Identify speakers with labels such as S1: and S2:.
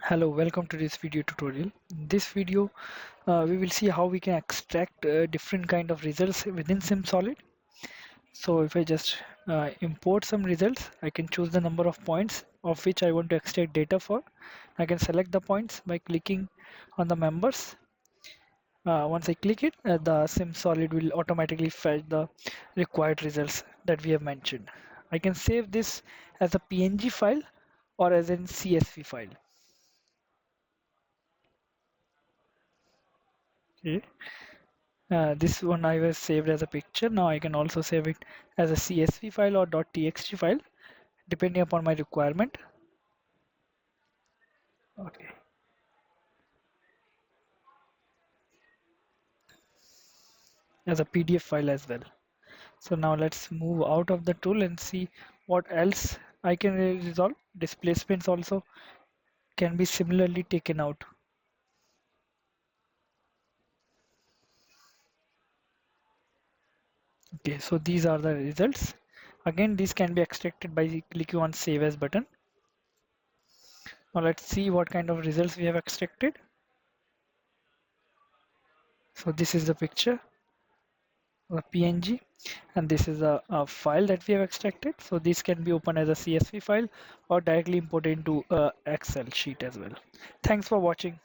S1: Hello, welcome to this video tutorial. In this video, we will see how we can extract different kind of results within SimSolid. So if I just import some results, I can choose the number of points of which I want to extract data for. I can select the points by clicking on the members. Once I click it, the SimSolid will automatically fetch the required results that we have mentioned. I can save this as a PNG file or as an CSV file. Okay. This one I was saved as a picture. Now I can also save it as a CSV file or .txt file depending upon my requirement. Okay. As a PDF file as well. So now let's move out of the tool and see what else I can resolve. Displacements also can be similarly taken out. Okay, so these are the results. Again, these can be extracted by clicking on Save As button. Now let's see what kind of results we have extracted. So this is the picture, a PNG, and this is a file that we have extracted. So this can be opened as a CSV file or directly imported into Excel sheet as well. Thanks for watching.